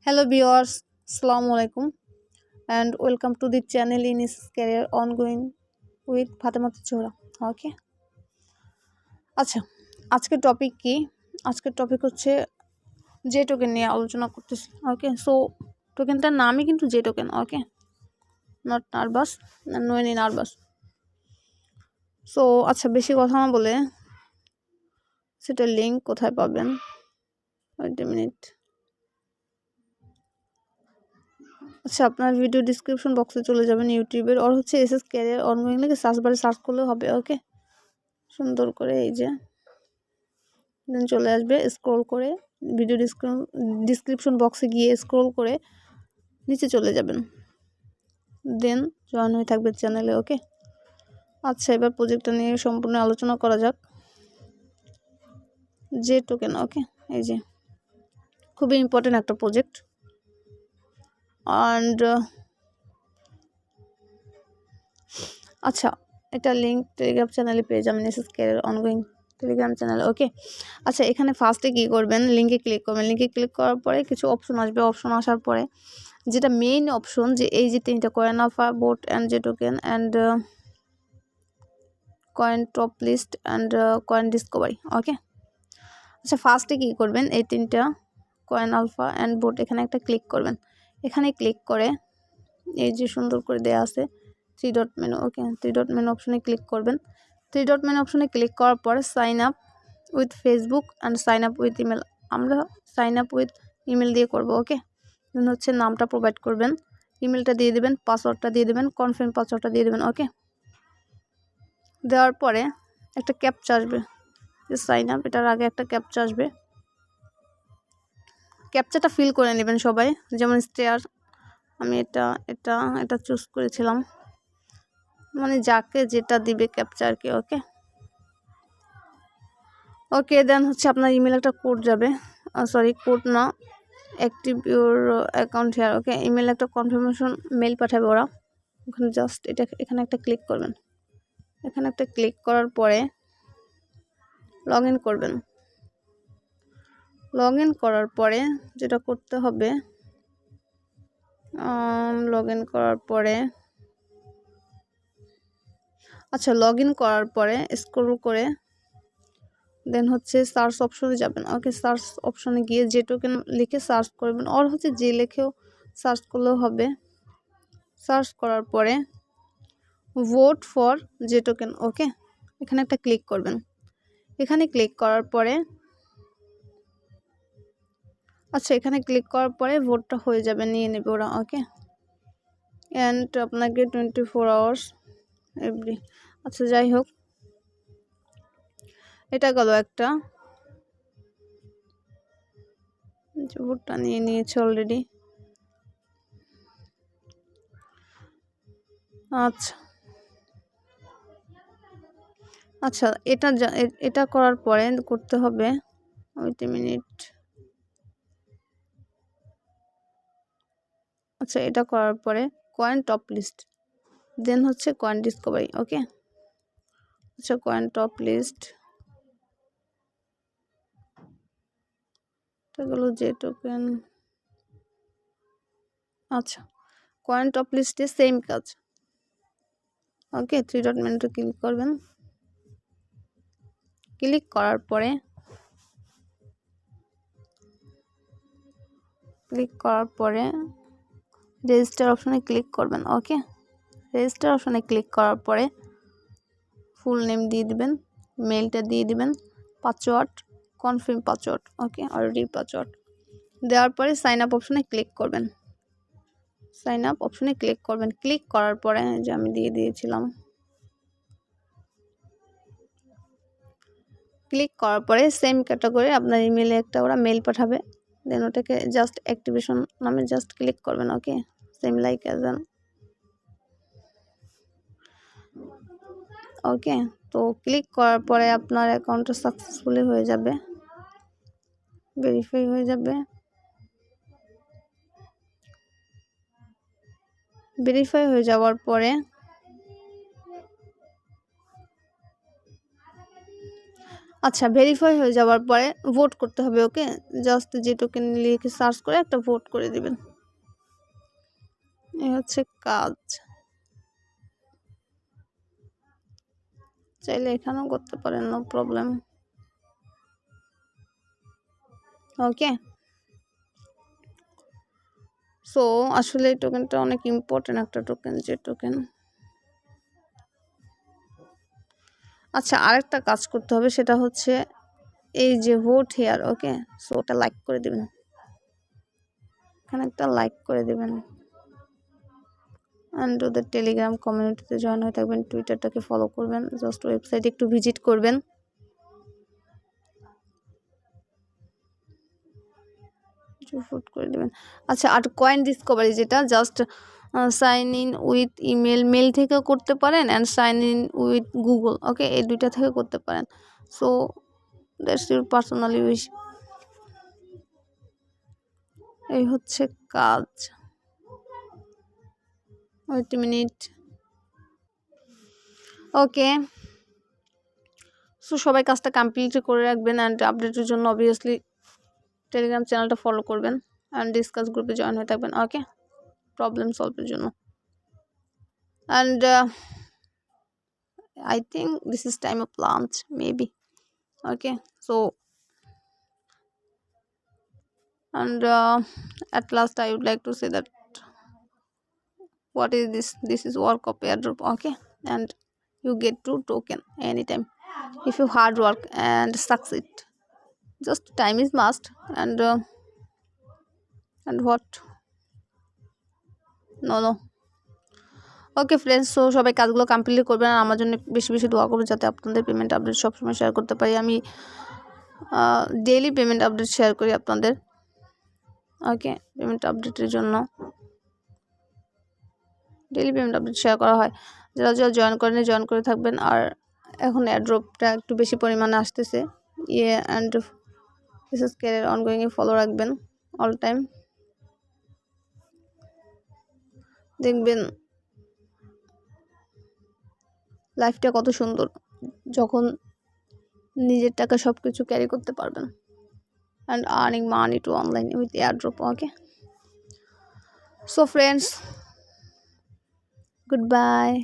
Hello viewers, Assalamu alaikum and welcome to the channel in is Career Ongoing with Fatima Chora. Okay, আচ্ছা আজকের topic কি? আজকের topic হচ্ছে যে token নিয়ে আলোচনা করতেছি। ওকে, সো টোকেনটার নামই কিন্তু যে token. Okay, not nervous, no any nervous. So আচ্ছা, বেশি কথা না বলে সেটার লিঙ্ক কোথায় পাবেন? Wait a minute. আচ্ছা, আপনার ভিডিও ডিসক্রিপশন বক্সে চলে যাবেন ইউটিউবের, ওর হচ্ছে এসএস ক্যারিয়ার অনগোয়িং লিখে সার্চ বারে সার্চ করলে হবে। ওকে, সুন্দর করে এই যে দেন চলে আসবে, স্ক্রল করে ভিডিও ডিসক্রিপশন বক্সে গিয়ে স্ক্রল করে নিচে চলে যাবেন, দেন জয়েন হয়ে থাকবে চ্যানেলে। ওকে, আচ্ছা এবার প্রজেক্টটা নিয়ে সম্পূর্ণ আলোচনা করা যাক। যে টোকেন, ওকে, এই যে খুবই ইম্পর্টেন্ট একটা প্রজেক্ট। অ্যান্ড আচ্ছা, এটা লিঙ্ক টেলিগ্রাম চ্যানেলে পেয়ে যাবেন, SS career ongoing Telegram channel. Okay, আচ্ছা এখানে ফার্স্টে কী করবেন, লিঙ্কে ক্লিক করবেন। লিঙ্কে ক্লিক করার পরে কিছু অপশন আসবে। অপশন আসার পরে যেটা মেইন অপশন, যে এই যে তিনটা কয়েন আলফা, বোট অ্যান্ড যে token and coin top list and coin discovery. Okay, আচ্ছা ফার্স্টে কী করবেন, এই তিনটা কয়েন আলফা অ্যান্ড বোট এখানে একটা ক্লিক করবেন। এখানে ক্লিক করে এই যে সুন্দর করে দেওয়া আছে three dot menu. Okay, three dot menu অপশনে ক্লিক করবেন। থ্রি ডট মেনু অপশনে ক্লিক করার পরে sign up with Facebook and sign up with email. আমরা সাইন আপ উইথ ইমেল দিয়ে করব। ওকে, হচ্ছে নামটা প্রোভাইড করবেন, ইমেলটা দিয়ে দেবেন, পাসওয়ার্ডটা দিয়ে দেবেন, কনফার্ম পাসওয়ার্ডটা দিয়ে দেবেন। ওকে, দেওয়ার পরে একটা ক্যাপচা আসবে, যে সাইন আপ, এটার আগে একটা ক্যাপচা আসবে। ক্যাপচাটা ফিল করে নেবেন সবাই, যেমন স্টেয়ার, আমি এটা এটা এটা চুজ করেছিলাম, মানে যাকে যেটা দিবে ক্যাপচা আর কি। ওকে ওকে, দেন হচ্ছে আপনার ইমেল একটা কোড যাবে, সরি কোড না, active your account here. Okay, email একটা কনফার্মেশন মেল পাঠাবে ওরা। ওখানে জাস্ট এখানে একটা ক্লিক করবেন। এখানে একটা ক্লিক করার পরে লগ ইন করবেন। লগ ইন করার পরে যেটা করতে হবে, লগ ইন করার পরে আচ্ছা লগ ইন করার পরে স্ক্রল করে দেন হচ্ছে সার্চ অপশনে যাবেন। ওকে, সার্চ অপশনে গিয়ে যে টোকেন লিখে সার্চ করবেন, আর হচ্ছে যে লিখেও সার্চ করলেও হবে। সার্চ করার পরে ভোট ফর যে টোকেন। ওকে, এখানে একটা ক্লিক করবেন। এখানে ক্লিক করার পরে আচ্ছা এখানে ক্লিক করার পরে ভোটটা হয়ে যাবে, নিয়ে নেবে ওরা। ওকে, অ্যান্ড আপনাকে 24 আওয়ার্স এভরি। আচ্ছা যাই হোক, এটা গেল একটা, ভোটটা নিয়ে নিয়েছে অলরেডি। আচ্ছা আচ্ছা এটা করার পরে করতে হবে, ওয়েট এ মিনিট। আচ্ছা এটা করার পরে কয়েন টপ লিস্ট, দেন হচ্ছে কয়েন ডিসকভারি। ওকে, আচ্ছা কয়েন টপ লিস্ট এগুলো যে টোকেন। আচ্ছা, কয়েন টপ লিস্টে সেম কাজ। ওকে, থ্রি ডট মেনুতে ক্লিক করবেন। ক্লিক করার পরে রেজিস্টার অপশনে ক্লিক করবেন। ওকে, রেজিস্টার অপশনে ক্লিক করার পরে ফুল নেম দিয়ে দিবেন, মেলটা দিয়ে দিবেন, পাসওয়ার্ড কনফার্ম পাসওয়ার্ড। ওকে, অলরেডি পাসওয়ার্ড দেওয়ার পরে সাইন আপ অপশনে ক্লিক করবেন। সাইন আপ অপশনে ক্লিক করবেন। ক্লিক করার পরে যে আমি দিয়ে দিয়েছিলাম, ক্লিক করার পরে সেম ক্যাটাগরি আপনার ইমেলে একটা ওরা মেল পাঠাবে, দেন ওটাকে জাস্ট অ্যাক্টিভেশন নামে জাস্ট ক্লিক করবেন। ওকে, সেম লাইক অ্যাজ অ্যান। ওকে, তো ক্লিক করার পরে আপনার অ্যাকাউন্টটা সাকসেসফুলি হয়ে যাবে, ভেরিফাই হয়ে যাবে। ভেরিফাই হয়ে যাওয়ার পরে আচ্ছা, ভেরিফাই হয়ে যাওয়ার পরে ভোট করতে হবে। ওকে, জাস্ট যে টোকেন লিখে সার্চ করে একটা ভোট করে দিবেন। এই হচ্ছে কাজ। চাইলে এখানেও করতে পারেন, নো প্রবলেম। ওকে, সো আসলে এই টোকেনটা অনেক ইম্পর্টেন্ট একটা টোকেন, যে টোকেন। আচ্ছা, আরেকটা কাজ করতে হবে, সেটা হচ্ছে এই যে ভোট হেয়ার। ওকে, সো ওটা লাইক করে দিবেন, এখানে একটা লাইক করে দিবেন। অ্যান্ড ওদের টেলিগ্রাম কমিউনিটিতে জয়েন হয়ে থাকবেন, টুইটারটাকে ফলো করবেন, জাস্ট ওয়েবসাইটে একটু ভিজিট করবেন। ভোট করে দেবেন। আচ্ছা, আর কয়েন ডিসকভারি, যেটা just sign in with email, mail থেকেও করতে পারেন, and sign in with Google. Okay, এই দুইটা থেকে করতে পারেন। So that's your personal use. এই হচ্ছে কাজ। Wait minute. ওকে, সো সবাই কাজটা কমপ্লিট করে রাখবেন, অ্যান্ড আপডেটের জন্য অবভিয়াসলি টেলিগ্রাম চ্যানেলটা ফলো করবেন, অ্যান্ড ডিসকাস গ্রুপে জয়েন হয়ে থাকবেন। ওকে, প্রবলেম সলভের জন্য। And I think this is time of lunch, maybe. Okay, so and at last I would like to say that what is this? This is work of airdrop. Okay, and you get 2 token anytime if you hard work and succeed. Just time is must, and what? No. Okay friends, so সবাই কাজগুলো complete করবেন, আর আমার জন্য বেশি বেশি দোয়া করবেন, যাতে আপনাদের পেমেন্ট আপডেট সবসময় শেয়ার করতে পারি। আমি ডেইলি পেমেন্ট আপডেট শেয়ার করি আপনাদের। ওকে, পেমেন্ট আপডেটের জন্য ডেইলি পেমেন্ট আপডেট শেয়ার করা হয়। যারা জয়েন করেন, জয়েন করে থাকবেন। আর এখন এয়ারড্রপটা একটু বেশি পরিমাণে আসতেছে। অ্যান্ড দিস ইজ ক্যারিয়ার অনগোয়িং-এ ফলো রাখবেন অল টাইম। দেখবেন লাইফটা কত সুন্দর যখন নিজের টাকা সব কিছু ক্যারি করতে পারবেন, and earning money to online with airdrop. Okay, so friends, goodbye.